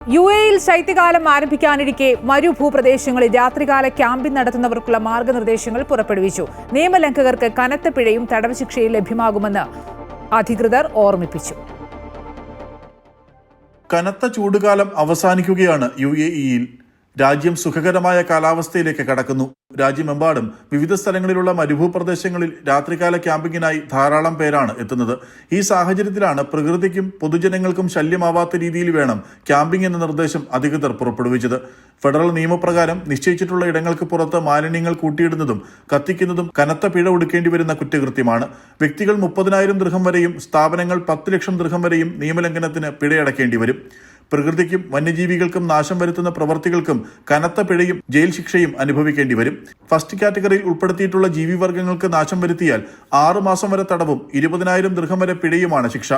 യുഎഇയിൽ ശൈത്യകാലം ആരംഭിക്കാനിരിക്കെ മരുഭൂപ്രദേശങ്ങളിൽ രാത്രികാല ക്യാമ്പിംഗ് നടത്തുന്നവർക്കുള്ള മാർഗനിർദ്ദേശങ്ങൾ പുറപ്പെടുവിച്ചു. നിയമലംഘകർക്ക് കനത്ത പിഴയും തടവ് ശിക്ഷയും ലഭ്യമാകുമെന്ന് അധികൃതർ ഓർമ്മിപ്പിച്ചു. കനത്ത ചൂടുകാലം അവസാനിക്കുകയാണ് യുഎഇയിൽ. രാജ്യം സുഖകരമായ കാലാവസ്ഥയിലേക്ക് കടക്കുന്നു. രാജ്യമെമ്പാടും വിവിധ സ്ഥലങ്ങളിലുള്ള മരുഭൂപ്രദേശങ്ങളിൽ രാത്രികാല ക്യാമ്പിങ്ങിനായി ധാരാളം പേരാണ് എത്തുന്നത്. ഈ സാഹചര്യത്തിലാണ് പ്രകൃതിക്കും പൊതുജനങ്ങൾക്കും ശല്യമാവാത്ത രീതിയിൽ വേണം ക്യാമ്പിംഗ് എന്ന നിർദ്ദേശം അധികൃതർ പുറപ്പെടുവിച്ചത്. ഫെഡറൽ നിയമപ്രകാരം നിശ്ചയിച്ചിട്ടുള്ള ഇടങ്ങൾക്ക് പുറത്ത് മാലിന്യങ്ങൾ കൂട്ടിയിടുന്നതും കത്തിക്കുന്നതും കനത്ത പിഴ ഒടുക്കേണ്ടി വരുന്ന കുറ്റകൃത്യമാണ്. വ്യക്തികൾ 30,000 ദിർഹം വരെയും സ്ഥാപനങ്ങൾ 10 ലക്ഷം ദിർഹം വരെയും നിയമലംഘനത്തിന് പിഴയടക്കേണ്ടി വരും. പ്രകൃതിക്കും വന്യജീവികൾക്കും നാശം വരുത്തുന്ന പ്രവർത്തികൾക്കും കനത്ത പിഴയും ജയിൽ ശിക്ഷയും അനുഭവിക്കേണ്ടി വരും. ഫസ്റ്റ് കാറ്റഗറിയിൽ ഉൾപ്പെടുത്തിയിട്ടുള്ള ജീവിവർഗങ്ങൾക്ക് നാശം വരുത്തിയാൽ 6 മാസം വരെ തടവും 20,000 ദിർഹം വരെ പിഴയുമാണ് ശിക്ഷ.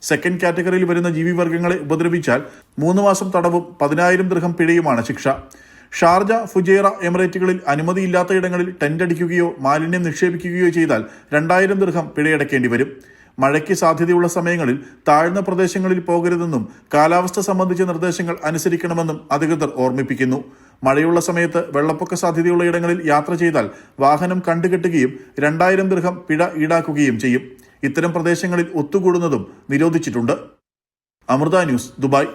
സെക്കൻഡ് കാറ്റഗറിയിൽ വരുന്ന ജീവിവർഗങ്ങളെ ഉപദ്രവിച്ചാൽ 3 മാസം തടവും 10,000 ദിർഹം പിഴയുമാണ് ശിക്ഷ. ഷാർജ, ഫുജൈറ എമിറേറ്റുകളിൽ അനുമതിയില്ലാത്ത ഇടങ്ങളിൽ ടെന്റ് അടിക്കുകയോ മാലിന്യം നിക്ഷേപിക്കുകയോ ചെയ്താൽ 2,000 ദിർഹം പിഴയടക്കേണ്ടി വരും. മഴയ്ക്ക് സാധ്യതയുള്ള സമയങ്ങളിൽ താഴ്ന്ന പ്രദേശങ്ങളിൽ പോകരുതെന്നും കാലാവസ്ഥ സംബന്ധിച്ച നിർദ്ദേശങ്ങൾ അനുസരിക്കണമെന്നും അധികൃതർ ഓർമ്മിപ്പിക്കുന്നു. മഴയുള്ള സമയത്ത് വെള്ളപ്പൊക്ക സാധ്യതയുള്ള ഇടങ്ങളിൽ യാത്ര ചെയ്താൽ വാഹനം കണ്ടുകെട്ടുകയും 2,000 ദിർഹം പിഴ ഈടാക്കുകയും ചെയ്യും. ഇത്തരം പ്രദേശങ്ങളിൽ ഒത്തുകൂടുന്നതും നിരോധിച്ചിട്ടുണ്ട്. Amrita News, Dubai.